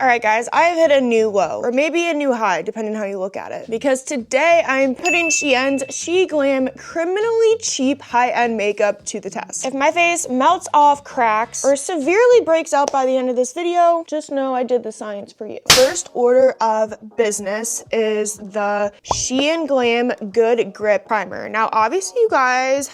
All right, guys, I have hit a new low, or maybe a new high, depending on how you look at it. Because today I'm putting Shein's SheGlam criminally cheap high-end makeup to the test. If my face melts off, cracks, or severely breaks out by the end of this video, just know I did the science for you. First order of business is the SheGlam Good Grip Primer. Now, obviously you guys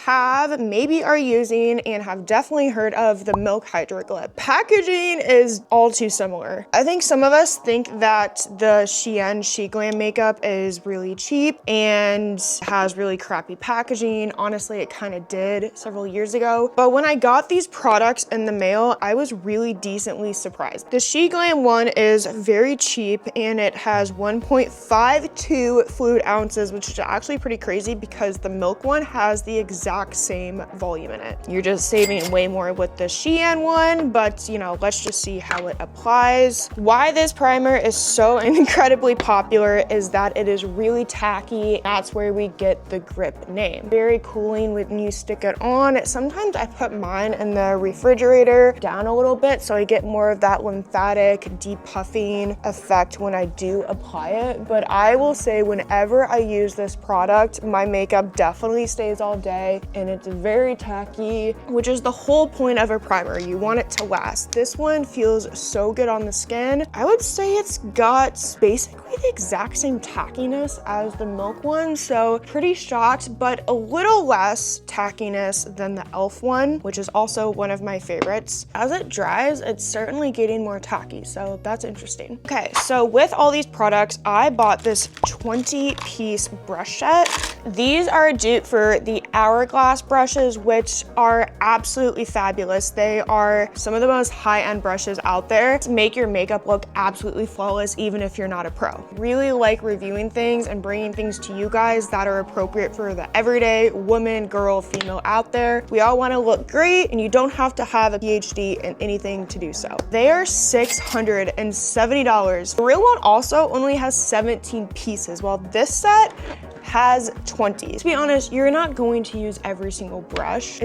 maybe are using and have definitely heard of the Milk Hydro Grip. Packaging is all too similar. I think some of us think that the Shein SheGlam makeup is really cheap and has really crappy packaging. Honestly, it kind of did several years ago. But when I got these products in the mail, I was really decently surprised. The SheGlam one is very cheap and it has 1.52 fluid ounces, which is actually pretty crazy because the Milk one has the exact same volume in it. You're just saving way more with the Shein one, but you know, let's just see how it applies. Why this primer is so incredibly popular is that it is really tacky. That's where we get the grip name. Very cooling when you stick it on. Sometimes I put mine in the refrigerator down a little bit so I get more of that lymphatic depuffing effect when I do apply it. But I will say whenever I use this product, my makeup definitely stays all day and it's very tacky, which is the whole point of a primer. You want it to last. This one feels so good on the skin. I would say it's got basically the exact same tackiness as the Milk one, so pretty shocked, but a little less tackiness than the e.l.f. one, which is also one of my favorites. As it dries, it's certainly getting more tacky, so that's interesting. Okay, so with all these products, I bought this 20-piece brush set. These are a dupe for the Hourglass brushes, which are absolutely fabulous. They are some of the most high-end brushes out there to make your makeup look absolutely flawless, even if you're not a pro. Really like reviewing things and bringing things to you guys that are appropriate for the everyday woman, girl, female out there. We all want to look great, and you don't have to have a PhD in anything to do so. They are $670. The real one also only has 17 pieces, while this set has 20. To be honest, you're not going to use every single brush.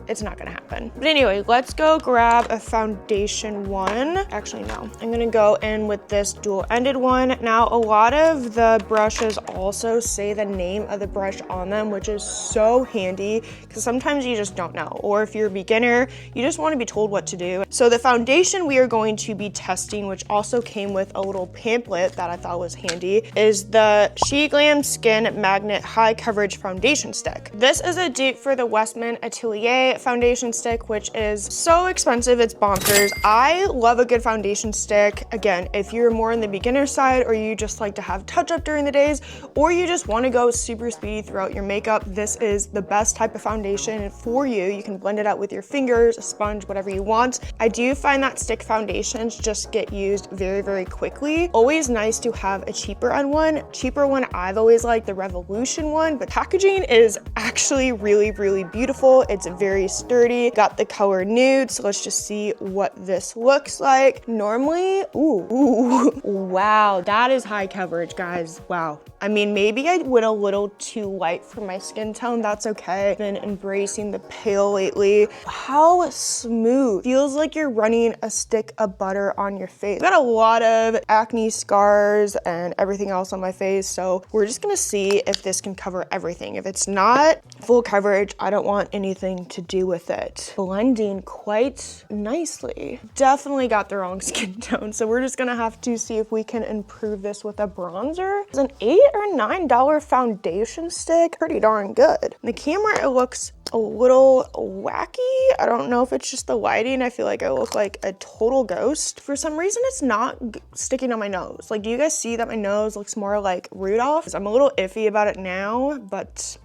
It's not gonna happen. But anyway, let's go grab a foundation one. Actually, no. I'm gonna go in with this dual-ended one. Now, a lot of the brushes also say the name of the brush on them, which is so handy because sometimes you just don't know. Or if you're a beginner, you just wanna be told what to do. So the foundation we are going to be testing, which also came with a little pamphlet that I thought was handy, is the SheGlam Skin Magnet High Coverage Foundation Stick. This is a dupe for the Westman Atelier foundation stick, which is so expensive, it's bonkers. I love a good foundation stick. Again, if you're more on the beginner side, or you just like to have touch up during the days, or you just want to go super speedy throughout your makeup, this is the best type of foundation for you. You can blend it out with your fingers, a sponge, whatever you want. I do find that stick foundations just get used very, very quickly. Always nice to have a cheaper one. Cheaper one, I've always liked the Revolution one, but packaging is actually really, really beautiful. It's very sturdy. Got the color nude, so let's just see what this looks like. Normally, wow, that is high coverage, guys. Wow. I mean, maybe I went a little too light for my skin tone. That's okay. I've been embracing the pale lately. How smooth. Feels like you're running a stick of butter on your face. I've got a lot of acne scars and everything else on my face, so we're just gonna see if this can cover everything. If it's not full coverage, I don't want anything to do with it. Blending quite nicely. Definitely got the wrong skin tone, so we're just gonna have to see if we can improve this with a bronzer. It's an $8 or $9 foundation stick. Pretty darn good. In the camera, it looks a little wacky. I don't know if it's just the lighting. I feel like I look like a total ghost. For some reason, it's not sticking on my nose. Like, do you guys see that my nose looks more like Rudolph? I'm a little iffy about it now, but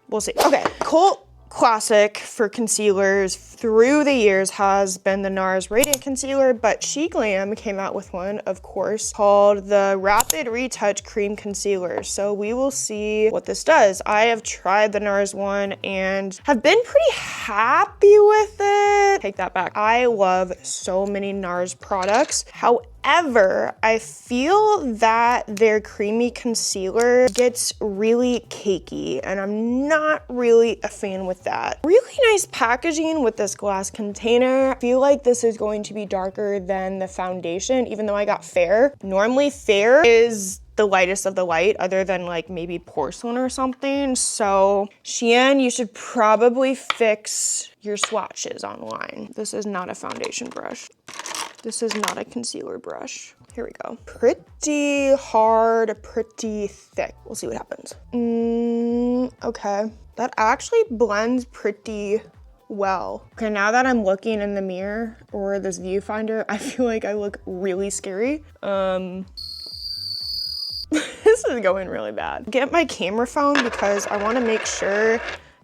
we'll see. Okay, cult classic for concealers through the years has been the NARS Radiant Concealer, but SheGlam came out with one, of course, called the Rapid Retouch Cream Concealer. So we will see what this does. I have tried the NARS one and have been pretty happy with it. Take that back. I love so many NARS products. However, However, I feel that their creamy concealer gets really cakey, and I'm not really a fan with that. Really nice packaging with this glass container. I feel like this is going to be darker than the foundation, even though I got fair. Normally fair is the lightest of the light, other than like maybe porcelain or something. So Shein, you should probably fix your swatches online. This is not a foundation brush. This is not a concealer brush. Here we go. Pretty hard, pretty thick. We'll see what happens. Okay. That actually blends pretty well. Okay, now that I'm looking in the mirror or this viewfinder, I feel like I look really scary. This is going really bad. Get my camera phone because I want to make sure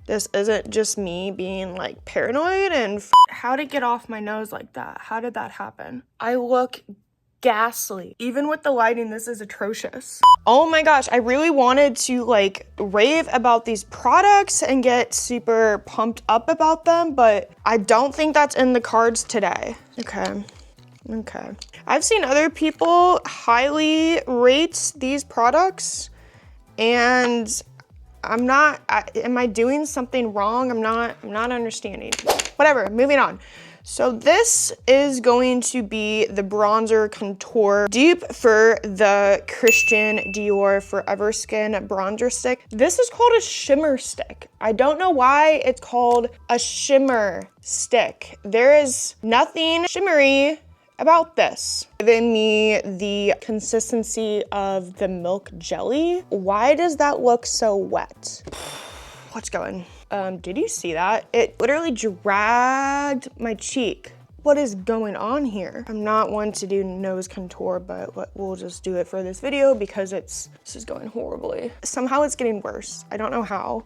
this isn't just me being like paranoid and how to get off my nose like that. How did that happen? I look ghastly. Even with the lighting, this is atrocious. Oh my gosh, I really wanted to like rave about these products and get super pumped up about them, but I don't think that's in the cards today. Okay. I've seen other people highly rate these products and am I doing something wrong? I'm not understanding. Whatever, moving on. So this is going to be the bronzer contour dupe for the Christian Dior Forever Skin bronzer stick. This is called a shimmer stick. I don't know why it's called a shimmer stick. There is nothing shimmery about this. Giving me the consistency of the milk jelly. Why does that look so wet? Let's go in. Did you see that? It literally dragged my cheek. What is going on here? I'm not one to do nose contour, but we'll just do it for this video because this is going horribly. Somehow it's getting worse. I don't know how.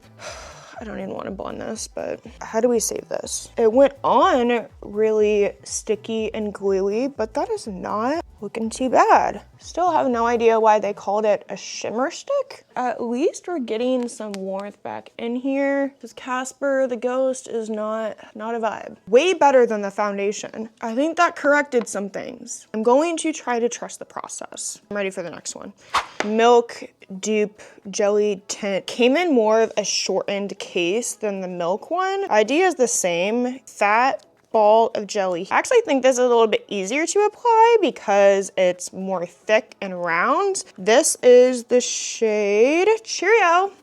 I don't even want to blend this, but how do we save this? It went on really sticky and gluey, but that is not looking too bad. Still have no idea why they called it a shimmer stick. At least we're getting some warmth back in here because Casper the Ghost is not a vibe. Way better than the foundation. I think that corrected some things. I'm going to try to trust the process. I'm ready for the next one. Milk Dupe Jelly Tint. Came in more of a shortened case than the Milk one. Idea is the same. Fat ball of jelly. I actually think this is a little bit easier to apply because it's more thick and round. This is the shade Cheerio.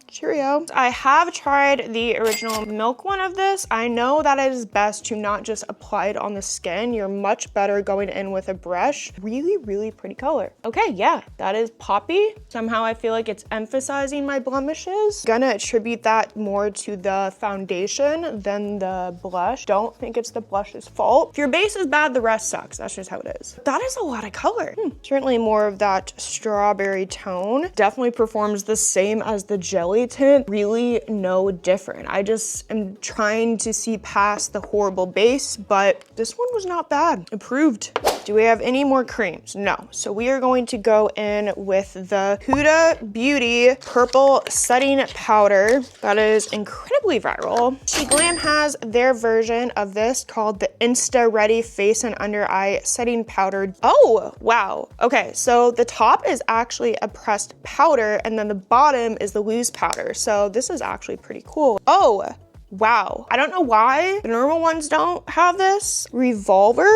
I have tried the original Milk one of this. I know that it is best to not just apply it on the skin. You're much better going in with a brush. Really, really pretty color. Okay, yeah, that is poppy. Somehow I feel like it's emphasizing my blemishes. Gonna attribute that more to the foundation than the blush. Don't think it's the blush's fault. If your base is bad, the rest sucks. That's just how it is. That is a lot of color. Certainly more of that strawberry tone. Definitely performs the same as the jelly tint. Really no different. I just am trying to see past the horrible base, but this one was not bad. Approved. Do we have any more creams? No. So we are going to go in with the Huda Beauty Purple Setting Powder. That is incredibly viral. SheGlam has their version of this called the Insta Ready Face and Under Eye Setting Powder. Oh, wow. Okay, so the top is actually a pressed powder and then the bottom is the loose powder. So this is actually pretty cool. Oh, wow. I don't know why the normal ones don't have this. Revolver.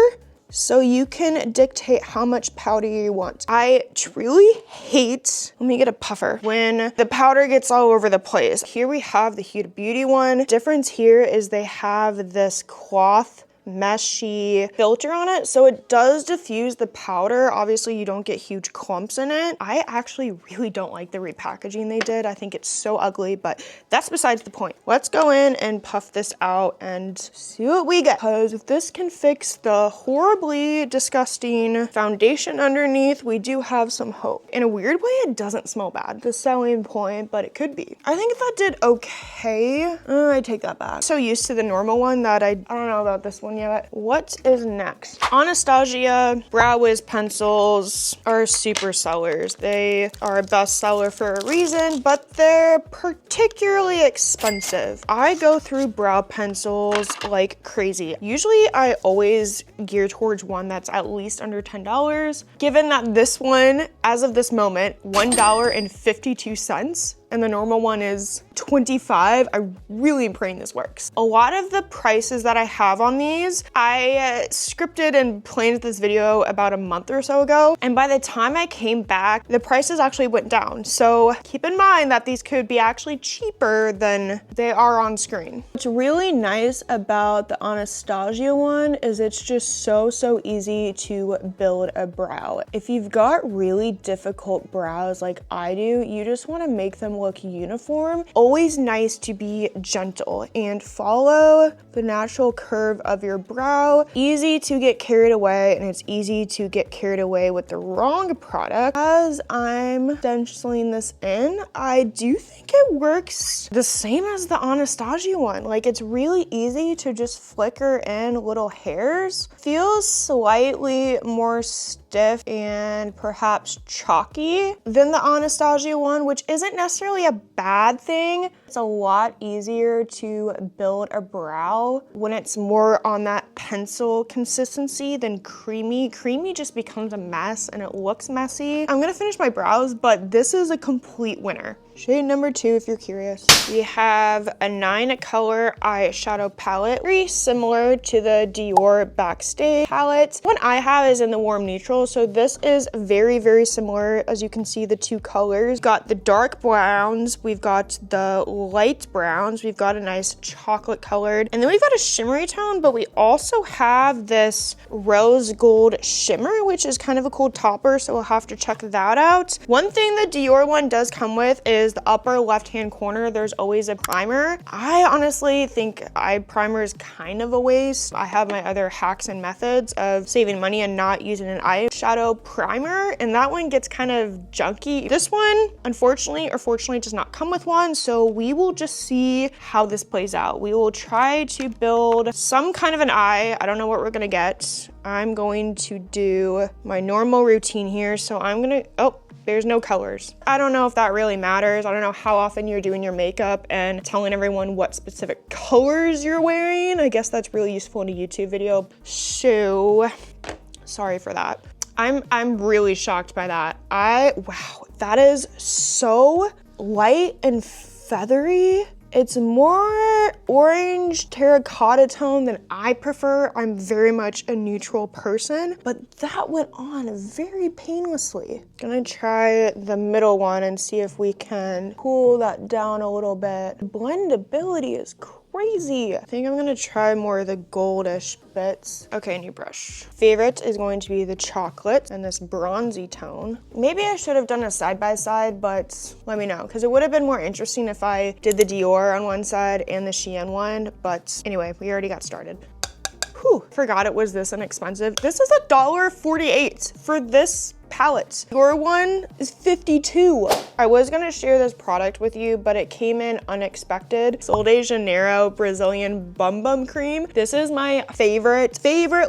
So you can dictate how much powder you want. I truly hate, let me get a puffer, when the powder gets all over the place. Here we have the Huda Beauty one. Difference here is they have this cloth meshy filter on it, so it does diffuse the powder. Obviously you don't get huge clumps in it. I actually really don't like the repackaging they did. I think it's so ugly, but that's besides the point. Let's go in and puff this out and see what we get, because if this can fix the horribly disgusting foundation underneath, we do have some hope. In a weird way, it doesn't smell bad. The selling point, but it could be. I think that did okay. I take that back. So used to the normal one that I don't know about this one yet. What is next? Anastasia Brow Wiz pencils are super sellers. They are a bestseller for a reason, but they're particularly expensive. I go through brow pencils like crazy. Usually I always gear towards one that's at least under $10. Given that this one, as of this moment, $1.52, and the normal one is $25. I really am praying this works. A lot of the prices that I have on these, I scripted and planned this video about a month or so ago, and by the time I came back, the prices actually went down. So keep in mind that these could be actually cheaper than they are on screen. What's really nice about the Anastasia one is it's just so easy to build a brow. If you've got really difficult brows like I do, you just want to make them look uniform. Always nice to be gentle and follow the natural curve of your brow. Easy to get carried away, and it's easy to get carried away with the wrong product. As I'm stenciling this in, I do think it works the same as the Anastasia one. Like, it's really easy to just flicker in little hairs. Feels slightly more stiff and perhaps chalky than the Anastasia one, which isn't necessarily a bad thing. It's a lot easier to build a brow when it's more on that pencil consistency than creamy. Creamy just becomes a mess and it looks messy. I'm gonna finish my brows, but this is a complete winner. Shade number 2, if you're curious. We have a 9 color eyeshadow palette, very similar to the Dior Backstage palette. One I have is in the warm neutral, so this is very similar. As you can see, the 2 colors. Got the dark browns, we've got the light browns, we've got a nice chocolate colored, and then we've got a shimmery tone, but we also have this rose gold shimmer, which is kind of a cool topper, so we'll have to check that out. One thing the Dior one does come with is the upper left-hand corner, there's always a primer. I honestly think eye primer is kind of a waste. I have my other hacks and methods of saving money and not using an eyeshadow primer, and that one gets kind of junky. This one, unfortunately or fortunately, does not come with one, so we will just see how this plays out. We will try to build some kind of an eye. I don't know what we're gonna get. I'm going to do my normal routine here, so I'm gonna, oh, there's no colors. I don't know if that really matters. I don't know how often you're doing your makeup and telling everyone what specific colors you're wearing. I guess that's really useful in a YouTube video. So, sorry for that. I'm really shocked by that. Wow, that is so light and feathery. It's more orange terracotta tone than I prefer. I'm very much a neutral person, but that went on very painlessly. Gonna try the middle one and see if we can cool that down a little bit. Blendability is crazy. I think I'm gonna try more of the goldish bits. Okay, new brush. Favorite is going to be the chocolate and this bronzy tone. Maybe I should have done a side-by-side, but let me know, because it would have been more interesting if I did the Dior on one side and the Shein one, but anyway, we already got started. Whew, forgot it was this inexpensive. This is $1.48 for this palette. Your one is $52. I was gonna share this product with you, but it came in unexpected. Sol de Janeiro Brazilian Bum Bum Cream. This is my favorite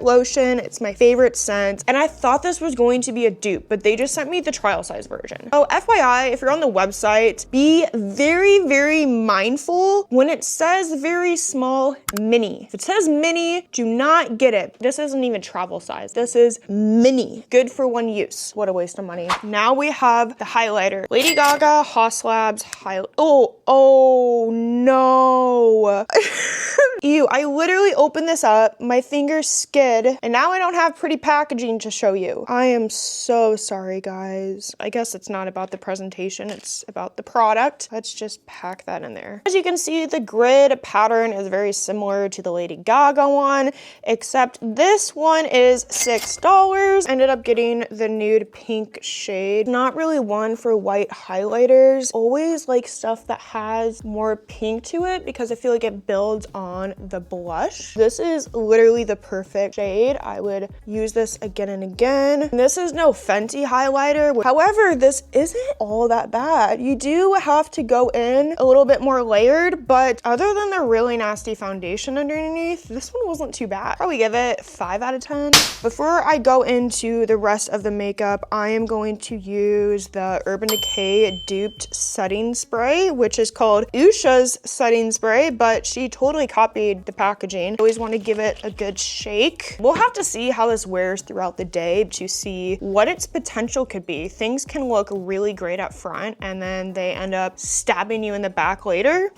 lotion. It's my favorite scent. And I thought this was going to be a dupe, but they just sent me the trial size version. Oh, FYI, if you're on the website, be very mindful when it says very small mini. If it says mini, do not get it. This isn't even travel size. This is mini. Good for one use. What a waste of money. Now we have the highlighter. Lady Gaga Haus Labs highlight. Oh no. Ew, I literally opened this up, my fingers skid, and now I don't have pretty packaging to show you. I am so sorry, guys. I guess it's not about the presentation, it's about the product. Let's just pack that in there. As you can see, the grid pattern is very similar to the Lady Gaga one, except this one is $6. Ended up getting the nude nude pink shade. Not really one for white highlighters. Always like stuff that has more pink to it because I feel like it builds on the blush. This is literally the perfect shade. I would use this again and again. This is no Fenty highlighter. However, this isn't all that bad. You do have to go in a little bit more layered, but other than the really nasty foundation underneath, this one wasn't too bad. Probably give it 5 out of 10. Before I go into the rest of the makeup, I am going to use the Urban Decay Duped Setting Spray, which is called Usha's Setting Spray, but she totally copied the packaging. I always want to give it a good shake. We'll have to see how this wears throughout the day to see what its potential could be. Things can look really great up front and then they end up stabbing you in the back later.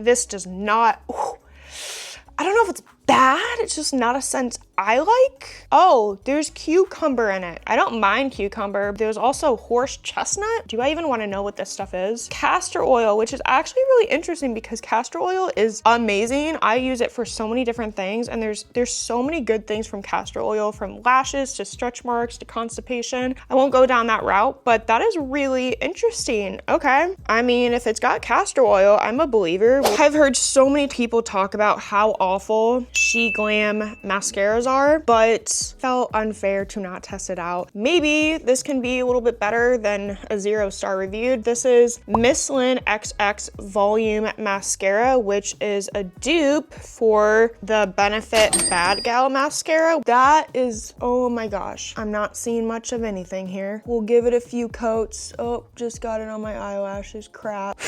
This does not, I don't know if it's bad, it's just not a scent I like. Oh, there's cucumber in it. I don't mind cucumber. There's also horse chestnut. Do I even want to know what this stuff is? Castor oil, which is actually really interesting because castor oil is amazing. I use it for so many different things, and there's so many good things from castor oil, from lashes to stretch marks to constipation. I won't go down that route, but that is really interesting. Okay. I mean, if it's got castor oil, I'm a believer. I've heard so many people talk about how awful SheGlam mascaras are, but felt unfair to not test it out. Maybe this can be a little bit better than a 0-star review. This is Miss Lynn XX Volume Mascara, which is a dupe for the Benefit Bad Gal Mascara. That is, oh my gosh, I'm not seeing much of anything here. We'll give it a few coats. Oh, just got it on my eyelashes, crap.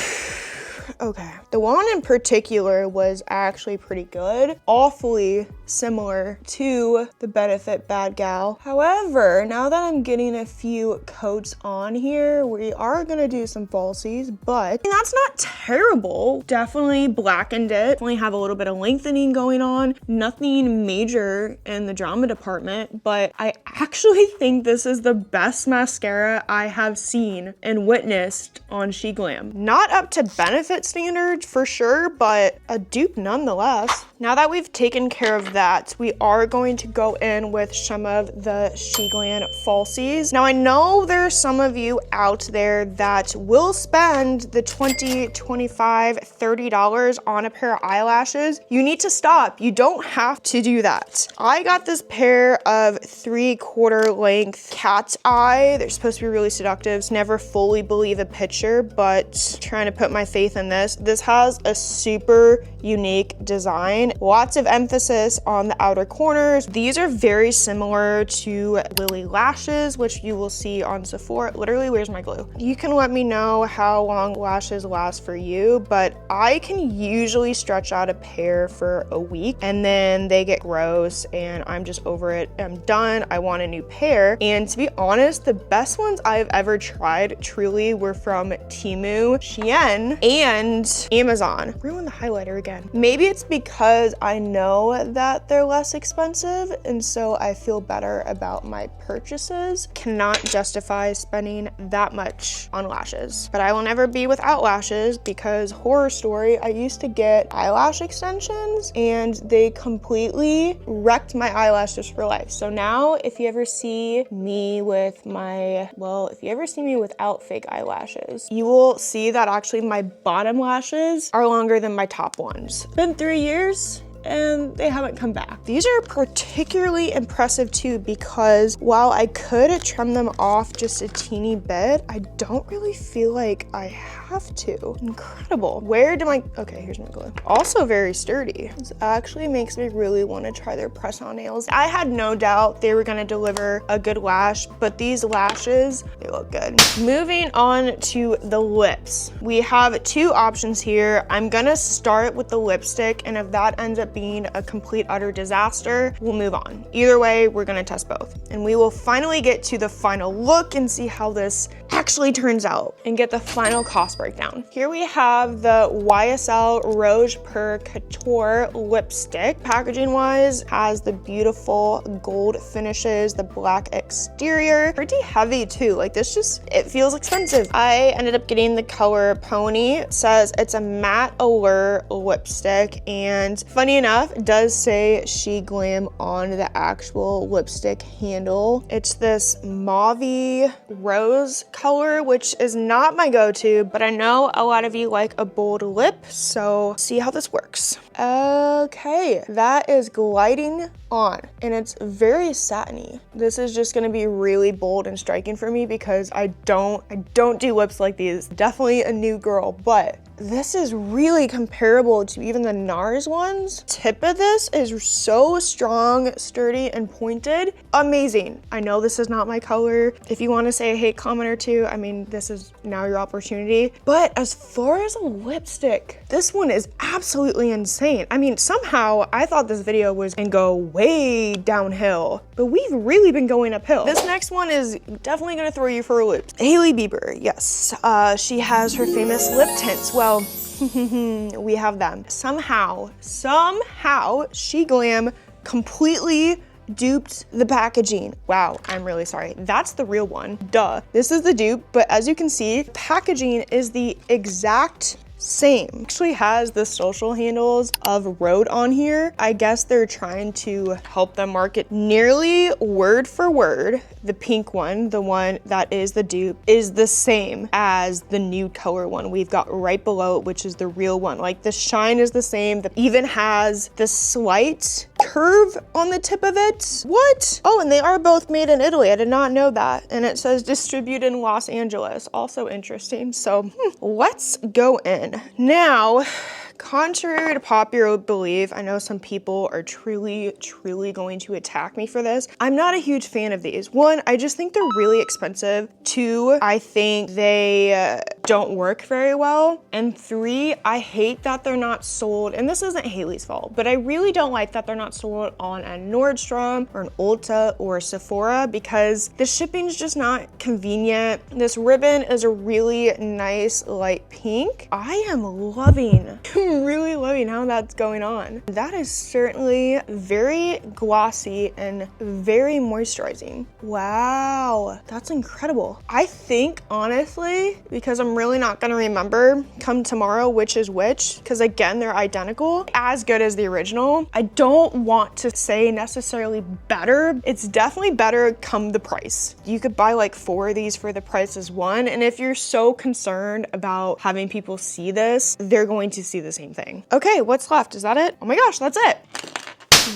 Okay, the one in particular was actually pretty good, awfully similar to the Benefit Bad Gal. However, now that I'm getting a few coats on here, we are gonna do some falsies, but that's not terrible. Definitely blackened it, definitely have a little bit of lengthening going on. Nothing major in the drama department, but I actually think this is the best mascara I have seen and witnessed on SheGlam. Not up to Benefit standards for sure, but a dupe nonetheless. Now that we've taken care of that, we are going to go in with some of the SheGlam falsies. Now I know there's some of you out there that will spend the $20, $25, $30 on a pair of eyelashes. You need to stop. You don't have to do that. I got this pair of 3/4 length cat's eye. They're supposed to be really seductive. Never fully believe a picture, but trying to put my faith in this. This has a super unique design. Lots of emphasis on the outer corners. These are very similar to Lily lashes, which you will see on Sephora. Literally, where's my glue? You can let me know how long lashes last for you, but I can usually stretch out a pair for a week and then they get gross and I'm just over it. I'm done. I want a new pair. And to be honest, the best ones I've ever tried truly were from Temu, Shein, and Amazon. Ruined the highlighter again. Maybe it's because I know that they're less expensive and so I feel better about my purchases. Cannot justify spending that much on lashes, but I will never be without lashes because horror story, I used to get eyelash extensions and they completely wrecked my eyelashes for life. So now if you ever see me with if you ever see me without fake eyelashes, you will see that actually my bottom lashes are longer than my top ones. It's been 3 years and they haven't come back. These are particularly impressive too because while I could trim them off just a teeny bit, I don't really feel like I have to. Incredible. Okay, here's my glue. Also very sturdy. This actually makes me really want to try their press-on nails. I had no doubt they were gonna deliver a good lash, but these lashes, they look good. Moving on to the lips. We have 2 options here. I'm gonna start with the lipstick, and if that ends up being a complete utter disaster, we'll move on. Either way, we're gonna test both. And we will finally get to the final look and see how this actually actually turns out and get the final cost breakdown. Here we have the YSL Rose Per Couture lipstick. Packaging wise, has the beautiful gold finishes, the black exterior. Pretty heavy too, like this just, it feels expensive. I ended up getting the color Pony. It says it's a matte allure lipstick, and funny enough, it does say SheGlam on the actual lipstick handle. It's this mauvey rose color, which is not my go-to, but I know a lot of you like a bold lip, so see how this works. Okay, that is gliding on, and it's very satiny. This is just gonna be really bold and striking for me because I don't do lips like these. Definitely a new girl, but this is really comparable to even the NARS ones. Tip of this is so strong, sturdy, and pointed. Amazing. I know this is not my color. If you want to say a hate comment or two, I mean, this is now your opportunity. But as far as a lipstick, this one is absolutely insane. I mean, somehow I thought this video was gonna go way downhill, but we've really been going uphill. This next one is definitely gonna throw you for a loop. Hailey Bieber, yes. She has her famous lip tints. Well, we have them. Somehow, SheGlam completely duped the packaging. Wow, I'm really sorry. That's the real one, duh. This is the dupe, but as you can see, packaging is the exact same. Actually has the social handles of Rhode on here. I guess they're trying to help them market nearly word for word. The pink one, the one that is the dupe, is the same as the nude color one we've got right below it, which is the real one. Like the shine is the same. That even has the slight curve on the tip of it. What? Oh, and they are both made in Italy. I did not know that. And it says distributed in Los Angeles. Also interesting. So let's go in. Now, contrary to popular belief, I know some people are truly going to attack me for this. I'm not a huge fan of these. One, I just think they're really expensive. Two, I think they don't work very well. And three, I hate that they're not sold, and this isn't Hailey's fault, but I really don't like that they're not sold on a Nordstrom or an Ulta or a Sephora because the shipping's just not convenient. This ribbon is a really nice light pink. I am loving, really loving how that's going on. That is certainly very glossy and very moisturizing. Wow, that's incredible. I think honestly, because I'm really not gonna remember come tomorrow which is which, because again, they're identical, as good as the original. I don't want to say necessarily better. It's definitely better come the price. You could buy like 4 of these for the price as one, and if you're so concerned about having people see this, they're going to see the same thing. Okay, what's left? Is that it? Oh my gosh, that's it.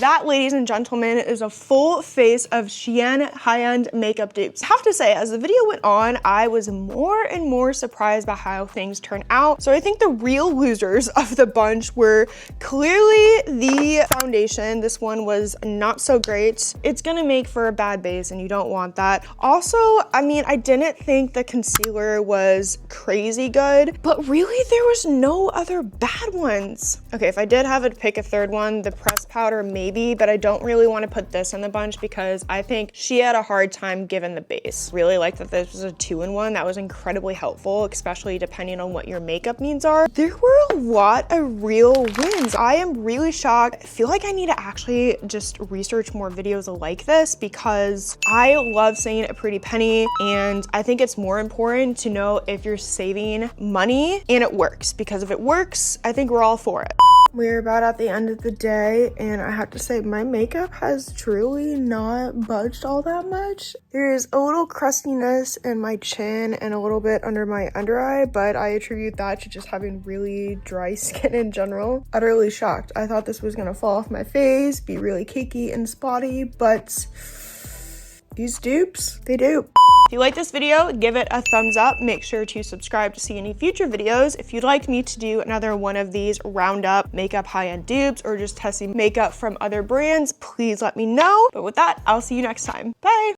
That, ladies and gentlemen, is a full face of Shein high-end makeup dupes. I have to say, as the video went on, I was more and more surprised by how things turned out. So I think the real losers of the bunch were clearly the foundation. This one was not so great. It's gonna make for a bad base and you don't want that. Also, I mean, I didn't think the concealer was crazy good, but really there was no other bad ones. Okay, if I did have to pick a third one, the pressed powder maybe, but I don't really want to put this in the bunch because I think she had a hard time given the base. Really like that this was a 2-in-1. That was incredibly helpful, especially depending on what your makeup needs are. There were a lot of real wins. I am really shocked. I feel like I need to actually just research more videos like this because I love saying a pretty penny, and I think it's more important to know if you're saving money and it works, because if it works, I think we're all for it. We're about at the end of the day, and I have to say my makeup has truly not budged all that much. There's a little crustiness in my chin and a little bit under my under eye, but I attribute that to just having really dry skin in general. Utterly shocked. I thought this was gonna fall off my face, be really cakey and spotty, but these dupes, they dupe. If you like this video, give it a thumbs up. Make sure to subscribe to see any future videos. If you'd like me to do another one of these roundup makeup high-end dupes or just testing makeup from other brands, please let me know. But with that, I'll see you next time. Bye.